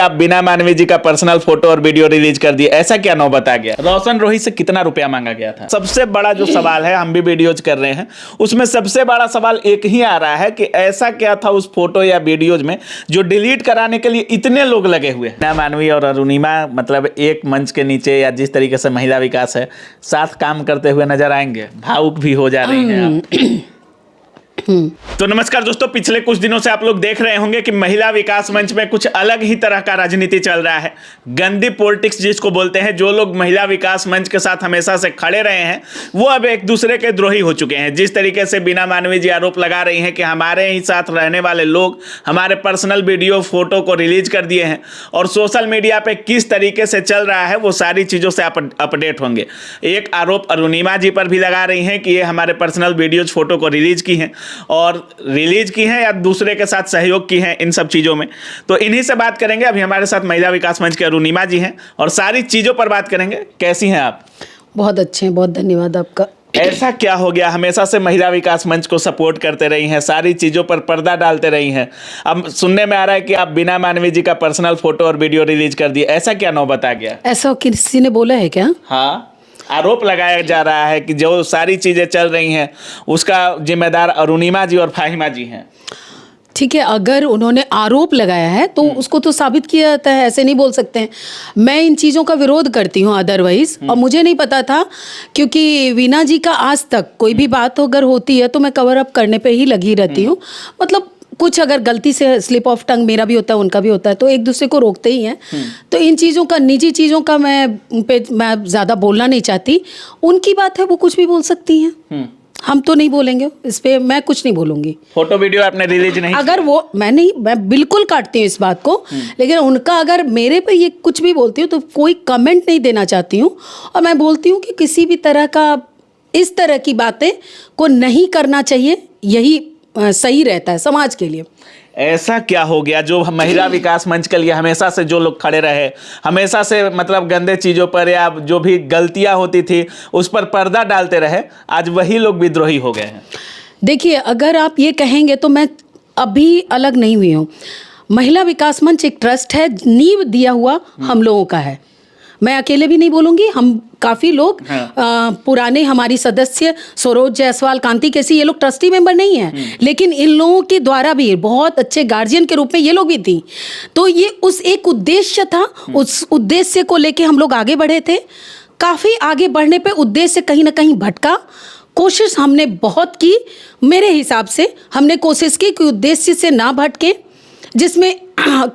आप बीना मानवी जी का पर्सनल फोटो और वीडियो रिलीज कर दिए, ऐसा क्या नौबत आ गया? रोशन रोही से कितना रुपया मांगा गया था? सबसे बड़ा जो सवाल है, हम भी वीडियोज कर रहे हैं, उसमें सबसे बड़ा सवाल एक ही आ रहा है कि ऐसा क्या था उस फोटो या वीडियोज में जो डिलीट कराने के लिए इतने लोग लगे हुए हैं। बीना मानवी और अरुणिमा मतलब एक मंच के नीचे या जिस तरीके से महिला विकास है साथ काम करते हुए नजर आएंगे, भावुक भी हो जा रही हैं आप। तो नमस्कार दोस्तों, पिछले कुछ दिनों से आप लोग देख रहे होंगे कि महिला विकास मंच में कुछ अलग ही तरह का राजनीति चल रहा है। गंदी पॉलिटिक्स जिसको बोलते हैं। जो लोग महिला विकास मंच के साथ हमेशा से खड़े रहे हैं वो अब एक दूसरे के द्रोही हो चुके हैं। जिस तरीके से बीना मानवी जी आरोप लगा रही हैं कि हमारे ही साथ रहने वाले लोग हमारे पर्सनल वीडियो फोटो को रिलीज कर दिए हैं और सोशल मीडिया पे किस तरीके से चल रहा है वो सारी चीज़ों से अपडेट होंगे। एक आरोप अरुणिमा जी पर भी लगा रही हैं कि ये हमारे पर्सनल वीडियोज फोटो को रिलीज की हैं और रिलीज की हैं या दूसरे के साथ सहयोग की हैं इन सब चीज़ों में। तो इन्हीं से बात करेंगे। अभी हमारे साथ महिला विकास मंच के अरुणिमा जी हैं और सारी चीज़ों पर बात करेंगे। कैसी हैं आप? बहुत अच्छे हैं, बहुत धन्यवाद आपका। ऐसा क्या हो गया? हमेशा से महिला विकास मंच को सपोर्ट करते रही हैं, सारी चीज़ों पर पर्दा डालते रही हैं। अब सुनने में आ रहा है कि आप बीना मानवी जी का पर्सनल फोटो और वीडियो रिलीज कर दिए, ऐसा क्या नौबत आ गया? ऐसा किसी ने बोला है क्या? हाँ, आरोप लगाया जा रहा है कि जो सारी चीज़ें चल रही हैं उसका जिम्मेदार अरुणिमा जी और फाहिमा जी हैं। ठीक है, अगर उन्होंने आरोप लगाया है तो उसको तो साबित किया जाता है, ऐसे नहीं बोल सकते हैं। मैं इन चीज़ों का विरोध करती हूँ अदरवाइज, और मुझे नहीं पता था क्योंकि वीना जी का आज तक कोई भी बात अगर होती है तो मैं कवर अप करने पे ही लगी रहती हूँ। मतलब कुछ अगर गलती से स्लिप ऑफ टंग मेरा भी होता है, उनका भी होता है, तो एक दूसरे को रोकते ही हैं। तो इन चीज़ों का, निजी चीज़ों का मैं ज़्यादा बोलना नहीं चाहती। उनकी बात है, वो कुछ भी बोल सकती हैं, हम तो नहीं बोलेंगे इस पे, मैं कुछ नहीं बोलूंगी। फोटो वीडियो आपने रिलीज नहीं अगर वो मैं बिल्कुल काटती हूँ इस बात को, लेकिन उनका अगर मेरे पे ये कुछ भी बोलती हूँ तो कोई कमेंट नहीं देना चाहती हूँ। और मैं बोलती हूँ कि किसी भी तरह का इस तरह की बातें को नहीं करना चाहिए, यही सही रहता है समाज के लिए। ऐसा क्या हो गया जो महिला विकास मंच के लिए हमेशा से जो लोग खड़े रहे, हमेशा से मतलब गंदे चीज़ों पर या जो भी गलतियां होती थी उस पर पर्दा डालते रहे, आज वही लोग विद्रोही हो गए हैं? देखिए, अगर आप ये कहेंगे तो मैं अभी अलग नहीं हुई हूँ। महिला विकास मंच एक ट्रस्ट है, नींव दिया हुआ हम लोगों का है। मैं अकेले भी नहीं बोलूँगी, हम काफ़ी लोग पुराने हमारी सदस्य सरोज जायसवाल, कांति केसी, ये लोग ट्रस्टी मेंबर नहीं हैं, लेकिन इन लोगों के द्वारा भी बहुत अच्छे गार्जियन के रूप में ये लोग भी थी। तो ये उस एक उद्देश्य था, उस उद्देश्य को लेके हम लोग आगे बढ़े थे। काफ़ी आगे बढ़ने पे उद्देश्य कहीं ना कहीं भटका। कोशिश हमने बहुत की, मेरे हिसाब से हमने कोशिश की कि उद्देश्य से ना भटके, जिसमें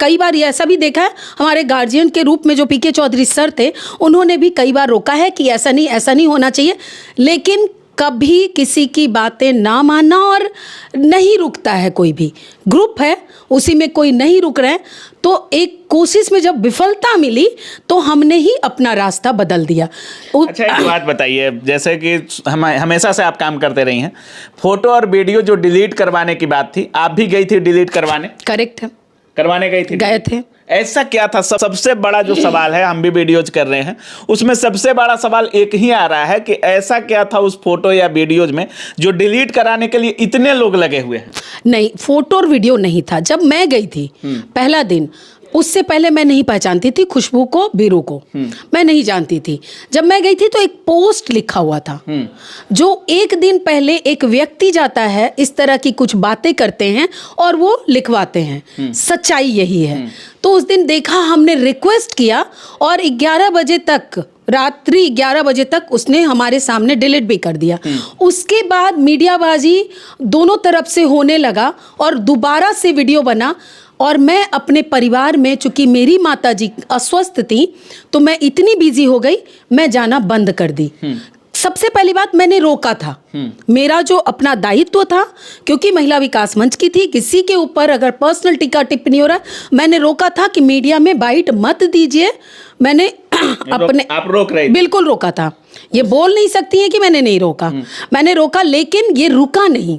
कई बार ये ऐसा भी देखा है, हमारे गार्जियन के रूप में जो पीके चौधरी सर थे, उन्होंने भी कई बार रोका है कि ऐसा नहीं होना चाहिए, लेकिन कभी किसी की बातें ना मानना, और नहीं रुकता है। कोई भी ग्रुप है उसी में कोई नहीं रुक रहे हैं, तो एक कोशिश में जब विफलता मिली तो हमने ही अपना रास्ता बदल दिया। अच्छा, एक बात बताइए, जैसे कि हमेशा से आप काम करते रही हैं, फोटो और वीडियो जो डिलीट करवाने की बात थी, आप भी गई थी डिलीट करवाने? करेक्ट है, करवाने गई थी? गए थे। ऐसा क्या था? सबसे बड़ा जो सवाल है, हम भी वीडियोज कर रहे हैं, उसमें सबसे बड़ा सवाल एक ही आ रहा है कि ऐसा क्या था उस फोटो या वीडियोज में जो डिलीट कराने के लिए इतने लोग लगे हुए हैं? नहीं, फोटो और वीडियो नहीं था। जब मैं गई थी पहला दिन, उससे पहले मैं नहीं पहचानती थी खुशबू को, बीरू को मैं नहीं जानती थी। जब मैं गई थी तो एक पोस्ट लिखा हुआ था, जो एक दिन पहले एक व्यक्ति जाता है, इस तरह की कुछ बातें करते हैं और वो लिखवाते हैं। सच्चाई यही है। तो उस दिन देखा, हमने रिक्वेस्ट किया और 11 बजे तक, रात्रि 11 बजे तक उसने हमारे सामने डिलीट भी कर दिया। उसके बाद मीडियाबाजी दोनों तरफ से होने लगा और दोबारा से वीडियो बना। और मैं अपने परिवार में, चूंकि मेरी माताजी अस्वस्थ थी, तो मैं इतनी बिजी हो गई, मैं जाना बंद कर दी। सबसे पहली बात, मैंने रोका था, मेरा जो अपना दायित्व था, क्योंकि महिला विकास मंच की थी, किसी के ऊपर अगर पर्सनल टीका टिप्पणी हो रहा है, मैंने रोका था कि मीडिया में बाइट मत दीजिए। मैंने अपने आप रोक रहे थे? बिल्कुल रोका था। ये बोल नहीं सकती हैं कि मैंने नहीं रोका, मैंने रोका, लेकिन ये रुका नहीं,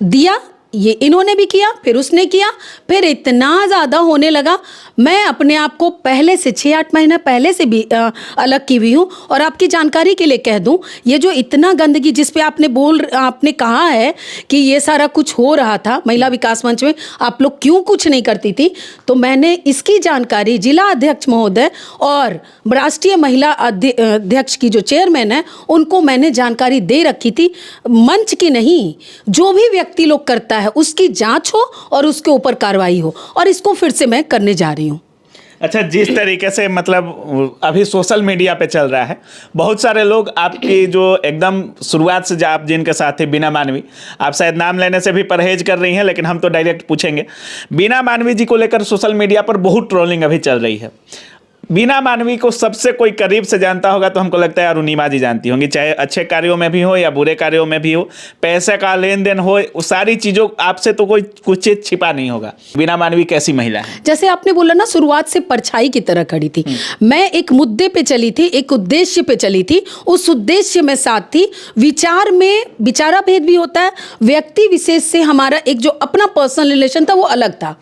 दिया ये इन्होंने भी किया, फिर उसने किया, फिर इतना ज़्यादा होने लगा। मैं अपने आप को पहले से 6-8 महीना पहले से भी अलग की हुई हूँ। और आपकी जानकारी के लिए कह दूँ, ये जो इतना गंदगी जिस पे आपने कहा है कि ये सारा कुछ हो रहा था महिला विकास मंच में, आप लोग क्यों कुछ नहीं करती थी, तो मैंने इसकी जानकारी जिला अध्यक्ष महोदय और राष्ट्रीय महिला अध्यक्ष की जो चेयरमैन है उनको मैंने जानकारी दे रखी थी। मंच की नहीं, जो भी व्यक्ति लोग करता है उसकी जांच हो और उसके ऊपर कार्रवाई हो, और इसको फिर से मैं करने जा रही हूँ। अच्छा, जिस तरीके से मतलब अभी सोशल मीडिया पे चल रहा है, बहुत सारे लोग आपकी जो एकदम शुरुआत से आप जिनके साथ थे, बीना मानवी, आप शायद नाम लेने से भी परहेज कर रही हैं, लेकिन हम तो डायरेक्ट पूछेंगे। बीना मानवी जी को लेकर सोशल मीडिया पर बहुत ट्रोलिंग अभी चल रही है। बीना मानवी को सबसे कोई करीब से जानता होगा तो हमको लगता है अरुणिमा जी जानती होंगी, चाहे अच्छे कार्यों में भी हो या बुरे कार्यों में भी हो, पैसे का लेन देन हो, उस सारी चीज़ों आपसे तो कोई कुछ चीज छिपा नहीं होगा। बीना मानवी कैसी महिला है? जैसे आपने बोला ना, शुरुआत से परछाई की तरह खड़ी थी। मैं एक मुद्दे पे चली थी, एक उद्देश्य पे चली थी, उस उद्देश्य में साथ थी। विचार में विचारा भेद भी होता है, व्यक्ति विशेष से हमारा एक जो अपना पर्सनल रिलेशन था वो अलग था,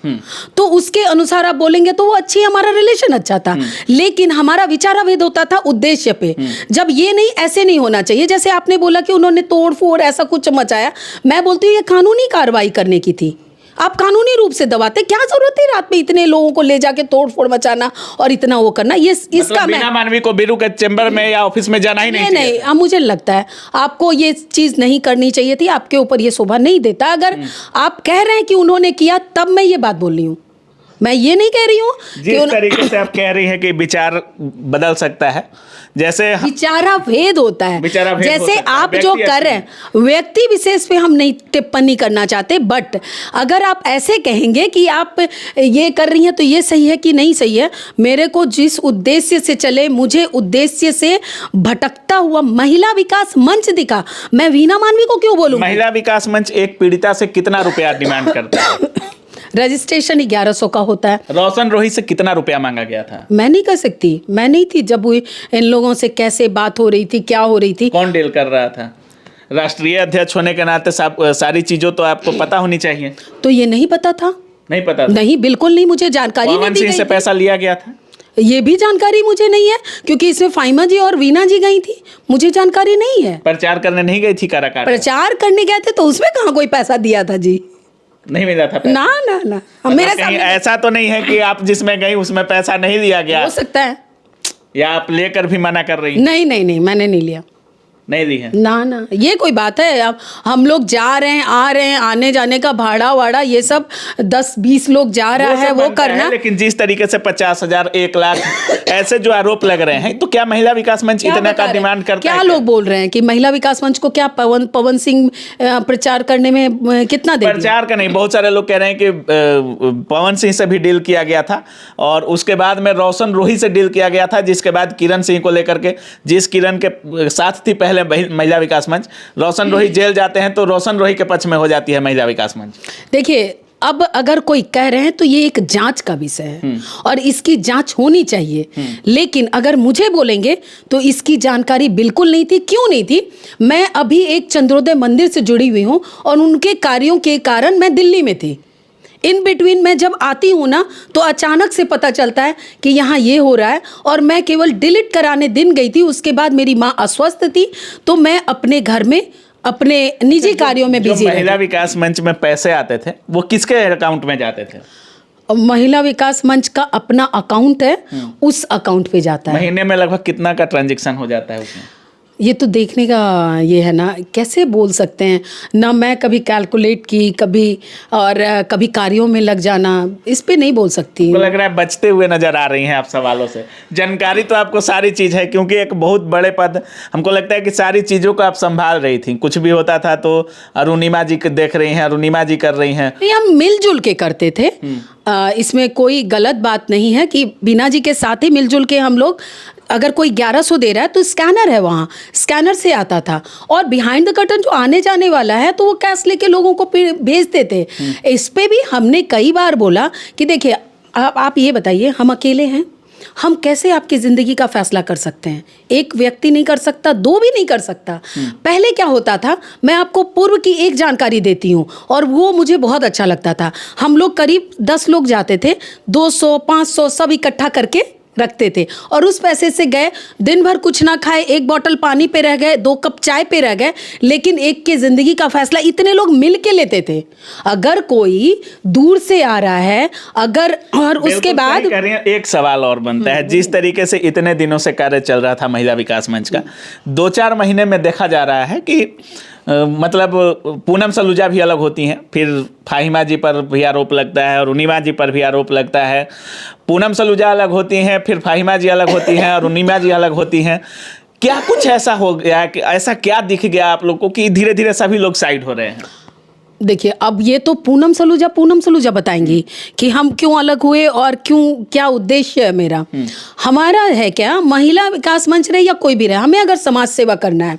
तो उसके अनुसार आप बोलेंगे तो वो अच्छी, हमारा रिलेशन अच्छा था, लेकिन हमारा विचाराभेद होता था उद्देश्य पे। जब ये नहीं, ऐसे नहीं होना चाहिए। जैसे आपने बोला कि उन्होंने तोड़ फोड़ ऐसा कुछ मचाया, मैं बोलती हूँ ये कानूनी कार्रवाई करने की थी। आप कानूनी रूप से दबाते, क्या जरूरत है रात में इतने लोगों को ले जाके तोड़ फोड़ मचाना और इतना वो करना। ये इसका बीना मानवी को बीरू के चैम्बर में या ऑफिस में जाना ही नहीं चाहिए। नहीं, मुझे लगता है आपको ये चीज नहीं करनी चाहिए थी, आपके ऊपर ये शोभा नहीं देता। अगर आप कह रहे हैं कि उन्होंने किया, तब मैं ये बात बोल रही हूँ, मैं ये नहीं कह रही हूँ। जिस तरीके से आप कह रही हैं कि विचार बदल सकता है, जैसे विचारा भेद होता है, जैसे आप जो कर रहे हैं, व्यक्ति विशेष पे हम नहीं टिप्पणी करना चाहते, बट अगर आप ऐसे कहेंगे कि आप ये कर रही हैं तो ये सही है कि नहीं सही है, मेरे को जिस उद्देश्य से चले, मुझे उद्देश्य से भटकता हुआ महिला विकास मंच दिखा, मैं वीना मानवी को क्यों बोलूं? महिला विकास मंच एक पीड़िता से कितना रुपया डिमांड करता है? रजिस्ट्रेशन 1100 का होता है। रोशन रोही से कितना रुपया मांगा गया था? मैं नहीं कर सकती, मैं नहीं थी जब इन लोगों से कैसे बात हो रही थी, क्या हो रही थी। कौन डील कर रहा था? राष्ट्रीय अध्यक्ष होने के नाते सारी चीजों तो आपको पता होनी चाहिए। तो ये नहीं पता था? नहीं पता था? नहीं, बिल्कुल नहीं, मुझे जानकारी नहीं दी गई। से पैसा लिया गया था? ये भी जानकारी मुझे नहीं है, क्योंकि इसमें फाइमा जी और वीना जी गई थी, मुझे जानकारी नहीं है। प्रचार करने नहीं गई थी काराकाट? प्रचार करने गए थे, तो उसमें कहाँ कोई पैसा दिया था जी? नहीं मिला था पैसा? ना ना ना, मेरे सामने ऐसा तो नहीं है कि आप जिसमें गई उसमें पैसा नहीं दिया गया? हो सकता है, या आप लेकर भी मना कर रही? नहीं नहीं नहीं, मैंने नहीं लिया, नहीं ली है। ना ना, ये कोई बात है? अब हम लोग जा रहे हैं, आ रहे हैं, आने जाने का भाड़ा वाड़ा ये सब 10-20 लोग जा रहा है, वो करना है। लेकिन जिस तरीके से 50,000, 1 लाख ऐसे जो आरोप लग रहे हैं, तो क्या महिला विकास मंच इतना का डिमांड करता है? क्या लोग बोल रहे हैं कि महिला विकास मंच को क्या पवन सिंह प्रचार करने में कितना दे? प्रचार का नहीं, बहुत सारे लोग कह रहे हैं कि पवन सिंह से भी डील किया गया था, और उसके बाद में रोशन रोही से डील किया गया था, जिसके बाद किरण सिंह को लेकर के, जिस किरण के साथ थी पहले महिला विकास मंच, रोशन रोही जेल जाते हैं तो रोशन रोही के पक्ष में हो जाती है महिला विकास मंच। देखिए, अब अगर कोई कह रहे हैं तो ये एक जांच का विषय है और इसकी जांच होनी चाहिए, लेकिन अगर मुझे बोलेंगे तो इसकी जानकारी बिल्कुल नहीं थी। क्यों नहीं थी? मैं अभी एक चंद्रोदय मंदिर से जुड़ी हुई हूँ और उनके कार्यों के कारण मैं दिल्ली में थी। इन बिटवीन मैं जब आती हूँ ना, तो अचानक से पता चलता है कि यहाँ ये हो रहा है, और मैं केवल डिलीट कराने दिन गई थी। उसके बाद मेरी माँ अस्वस्थ थी, तो मैं अपने घर में अपने निजी कार्यों में बिजी रही। महिला विकास मंच में पैसे आते थे, वो किसके अकाउंट में जाते थे? महिला विकास मंच का अपना अकाउंट है, उस अकाउंट पे जाता है। महीने में लगभग कितना का ट्रांजैक्शन हो जाता है उसमें? ये तो देखने का ये है ना, कैसे बोल सकते हैं ना, मैं कभी कैलकुलेट की, कभी और कभी कार्यों में लग जाना, इस पे नहीं बोल सकती। लग रहा है बचते हुए नजर आ रही हैं आप सवालों से। जानकारी तो आपको सारी चीज़ है, क्योंकि एक बहुत बड़े पद, हमको लगता है कि सारी चीज़ों को आप संभाल रही थी। कुछ भी होता था तो अरुणिमा जी देख रही हैं, अरुणिमा जी कर रही हैं। हम मिलजुल के करते थे, इसमें कोई गलत बात नहीं है कि बीना जी के साथ ही मिलजुल के हम लोग, अगर कोई 1100 दे रहा है तो स्कैनर है, वहाँ स्कैनर से आता था, और बिहाइंड द कर्टन जो आने जाने वाला है तो वो कैश लेके लोगों को भेजते थे। इस पे भी हमने कई बार बोला कि देखिए, आप ये बताइए, हम अकेले हैं, हम कैसे आपकी ज़िंदगी का फैसला कर सकते हैं? एक व्यक्ति नहीं कर सकता, दो भी नहीं कर सकता। पहले क्या होता था, मैं आपको पूर्व की एक जानकारी देती हूँ और वो मुझे बहुत अच्छा लगता था। हम लोग करीब 10 लोग जाते थे, 200 500 सब इकट्ठा करके रखते थे और उस पैसे से गए, दिन भर कुछ ना खाए, 1 बॉटल पानी पे रह गए, 2 कप चाय पे रह गए, लेकिन एक के ज़िंदगी का फैसला इतने लोग मिल के लेते थे। अगर कोई दूर से आ रहा है, अगर और उसके बाद एक सवाल और बनता है, जिस तरीके से इतने दिनों से कार्य चल रहा था महिला विकास मंच का, 2-4 महीने में देखा जा रहा है कि मतलब पूनम सलूजा भी अलग होती हैं, फिर फाहिमा जी पर भी आरोप लगता है और उनिमा जी पर भी आरोप लगता है। पूनम सलूजा अलग होती हैं, फिर फाहिमा जी अलग होती हैं और उनिमा जी अलग होती हैं। क्या कुछ ऐसा हो गया कि ऐसा क्या दिख गया आप लोग को कि धीरे धीरे सभी लोग साइड हो रहे हैं? देखिए, अब ये तो पूनम सलूजा बताएंगी कि हम क्यों अलग हुए और क्यों, क्या उद्देश्य है मेरा। हमारा है क्या, महिला विकास मंच रहे या कोई भी रहे, हमें अगर समाज सेवा करना है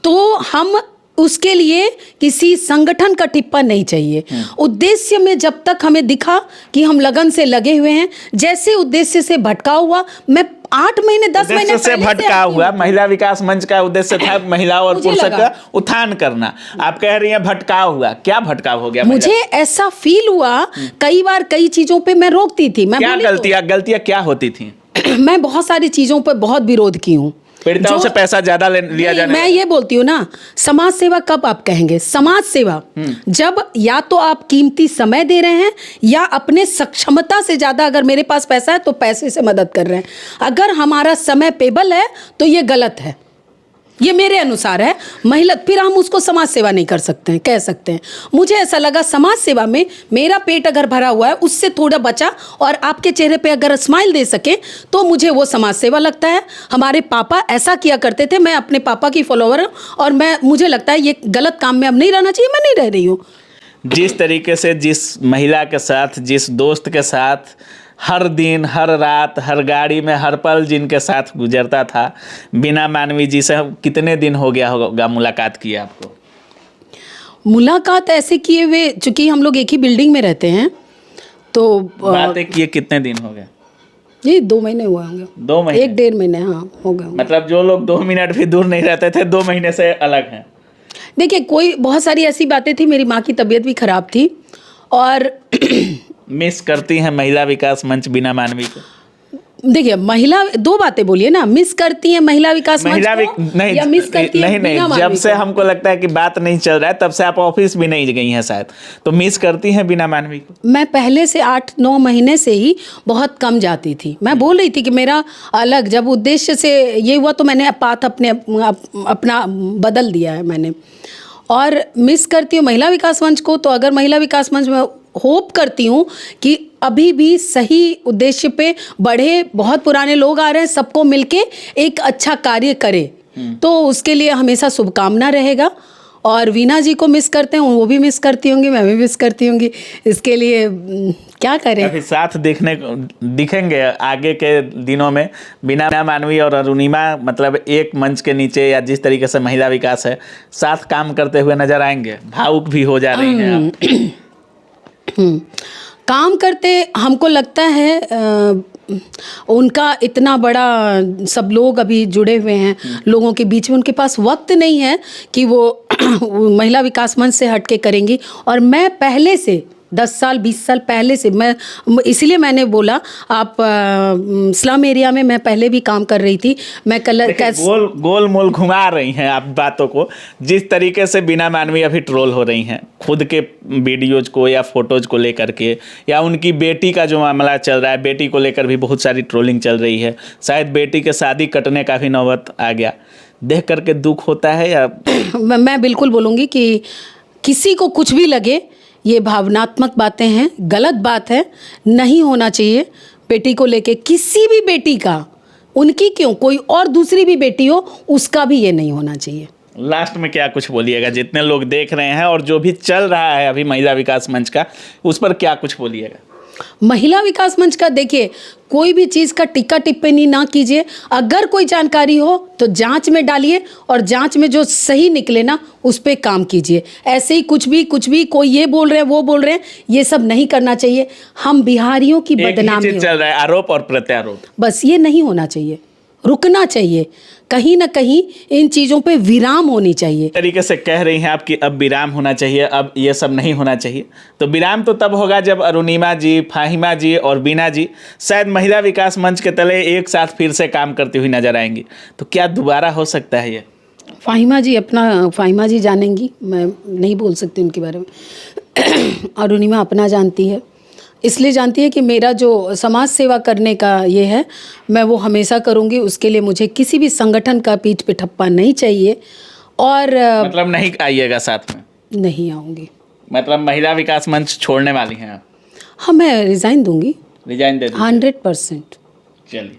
तो हम उसके लिए किसी संगठन का टिप्पण नहीं चाहिए। उद्देश्य में जब तक हमें दिखा कि हम लगन से लगे हुए हैं, जैसे उद्देश्य से भटकाव हुआ, मैं 8 महीने 10 महीने से भटकाव हुआ। महिला विकास मंच का उद्देश्य था महिलाओं और पुरुषों का उत्थान करना, आप कह रही हैं भटकाव हुआ। क्या भटकाव हो गया? मुझे ऐसा फील हुआ, कई बार कई चीजों पे मैं रोकती थी। मैं क्या गलतियां क्या होती थी? मैं बहुत सारी चीजों पर बहुत विरोध की हूँ। पीड़िताओं से पैसा ज्यादा लिया जाने। मैं ये बोलती हूँ ना, समाज सेवा कब आप कहेंगे? समाज सेवा जब या तो आप कीमती समय दे रहे हैं या अपने सक्षमता से ज्यादा, अगर मेरे पास पैसा है तो पैसे से मदद कर रहे हैं। अगर हमारा समय पेबल है तो ये गलत है, ये मेरे अनुसार है। महिला, फिर हम उसको समाज सेवा नहीं कर सकते हैं, कह सकते हैं। मुझे ऐसा लगा समाज सेवा में मेरा पेट अगर भरा हुआ है, उससे थोड़ा बचा और आपके चेहरे पे अगर स्माइल दे सके तो मुझे वो समाज सेवा लगता है। हमारे पापा ऐसा किया करते थे, मैं अपने पापा की फॉलोअर हूँ और मुझे लगता है ये गलत काम में अब नहीं रहना चाहिए, मैं नहीं रह रही हूँ। जिस तरीके से जिस महिला के साथ, जिस दोस्त के साथ हर दिन, हर रात, हर गाड़ी में, हर पल जिनके साथ गुजरता था, बीना मानवी जी से कितने दिन हो गया होगा मुलाकात किया आपको? मुलाकात ऐसे किए हुए, चूंकि हम लोग एक ही बिल्डिंग में रहते हैं तो बातें किए कितने दिन हो गए? ये 2 महीने हुए होंगे। 2 महीने? 1-1.5 महीने, हाँ हो गए। मतलब जो लोग 2 मिनट भी दूर नहीं रहते थे, 2 महीने से अलग हैं। देखिए, बहुत सारी ऐसी बातें थी, मेरी माँ की तबीयत भी खराब थी और मिस करती हैं महिला विकास मंच बीना मानवी को? देखिए, महिला, 2 बातें बोलिए ना, मिस करती है महिला विकास मंच को या मिस करती है बीना मानवी जब से को? हमको लगता है कि बात नहीं चल रहा है तब से आप ऑफिस भी नहीं गई हैं शायद, तो मिस करती हैं बीना मानवी को? मैं पहले से 8-9 महीने से ही बहुत कम जाती थी। मैं बोल रही थी कि मेरा अलग, जब उद्देश्य से ये हुआ तो मैंने पाथ अपना बदल दिया है मैंने। और मिस करती हूँ महिला विकास मंच को, तो अगर महिला विकास मंच में होप करती हूँ कि अभी भी सही उद्देश्य पे बढ़े, बहुत पुराने लोग आ रहे हैं, सबको मिलके एक अच्छा कार्य करे, तो उसके लिए हमेशा शुभकामना रहेगा। और वीना जी को मिस करते हैं, वो भी मिस करती होंगी, मैं भी मिस करती होंगी। इसके लिए क्या करें? अभी साथ दिखेंगे आगे के दिनों में बीना मानवी और अरुणिमा, मतलब एक मंच के नीचे या जिस तरीके से महिला विकास है, साथ काम करते हुए नजर आएंगे? भावुक भी हो जा रही हैं आप। काम करते हमको लगता है उनका इतना बड़ा सब लोग अभी जुड़े हुए हैं लोगों के बीच में, उनके पास वक्त नहीं है कि वो महिला विकास मंच से हट के करेंगी। और मैं पहले से 10 साल 20 साल पहले से, मैं इसलिए मैंने बोला, आप स्लम एरिया में मैं पहले भी काम कर रही थी। मैं गोल मोल घुमा रही हैं आप बातों को। जिस तरीके से बीना मानवी अभी ट्रोल हो रही हैं खुद के वीडियोज को या फोटोज को लेकर के, या उनकी बेटी का जो मामला चल रहा है, बेटी को लेकर भी बहुत सारी ट्रोलिंग चल रही है, शायद बेटी के शादी कटने का भी नौबत आ गया, देख करके दुख होता है? या मैं बिल्कुल बोलूँगी कि किसी को कुछ भी लगे, ये भावनात्मक बातें हैं, गलत बात है, नहीं होना चाहिए। बेटी को लेके, किसी भी बेटी का, उनकी क्यों, कोई और दूसरी भी बेटी हो, उसका भी ये नहीं होना चाहिए। लास्ट में क्या कुछ बोलिएगा, जितने लोग देख रहे हैं और जो भी चल रहा है अभी महिला विकास मंच का, उस पर क्या कुछ बोलिएगा? महिला विकास मंच का देखिए, कोई भी चीज़ का टिक्का टिप्पणी ना कीजिए। अगर कोई जानकारी हो तो जांच में डालिए और जांच में जो सही निकले ना उस पे काम कीजिए। ऐसे ही कुछ भी कोई ये बोल रहे हैं वो बोल रहे हैं, ये सब नहीं करना चाहिए। हम बिहारियों की एक ही बदनामी चीज चल रहा है, आरोप और प्रत्यारोप। बस ये नहीं होना चाहिए, रुकना चाहिए। कहीं ना कहीं इन चीज़ों पे विराम होनी चाहिए। तरीके से कह रही हैं आप कि अब विराम होना चाहिए, अब ये सब नहीं होना चाहिए। तो विराम तो तब होगा जब अरुणिमा जी, फाहिमा जी और बीना जी शायद महिला विकास मंच के तले एक साथ फिर से काम करती हुई नजर आएंगी। तो क्या दोबारा हो सकता है ये? फाहिमा जी जानेंगी, मैं नहीं बोल सकती उनके बारे में। अरुणिमा अपना जानती है, इसलिए जानती है कि मेरा जो समाज सेवा करने का ये है, मैं वो हमेशा करूँगी। उसके लिए मुझे किसी भी संगठन का पीठ पे ठप्पा नहीं चाहिए। और मतलब नहीं आइएगा साथ में? नहीं आऊँगी। मतलब महिला विकास मंच छोड़ने वाली हैं आप? हाँ, मैं रिज़ाइन दूंगी, रिजाइन दे दीजिए। 100%। चलिए,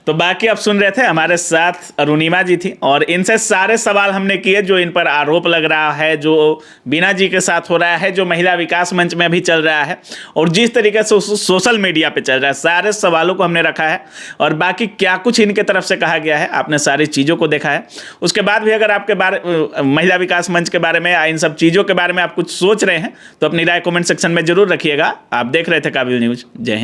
तो बाकी आप सुन रहे थे, हमारे साथ अरुणिमा जी थी और इनसे सारे सवाल हमने किए जो इन पर आरोप लग रहा है, जो बीना जी के साथ हो रहा है, जो महिला विकास मंच में भी चल रहा है और जिस तरीके से सोशल मीडिया पे चल रहा है, सारे सवालों को हमने रखा है। और बाकी क्या कुछ इनके तरफ से कहा गया है, आपने सारी चीज़ों को देखा है। उसके बाद भी अगर आपके बारे महिला विकास मंच के बारे में या इन सब चीज़ों के बारे में आप कुछ सोच रहे हैं तो अपनी राय कमेंट सेक्शन में जरूर रखिएगा। आप देख रहे थे काबिल न्यूज़। जय हिंद।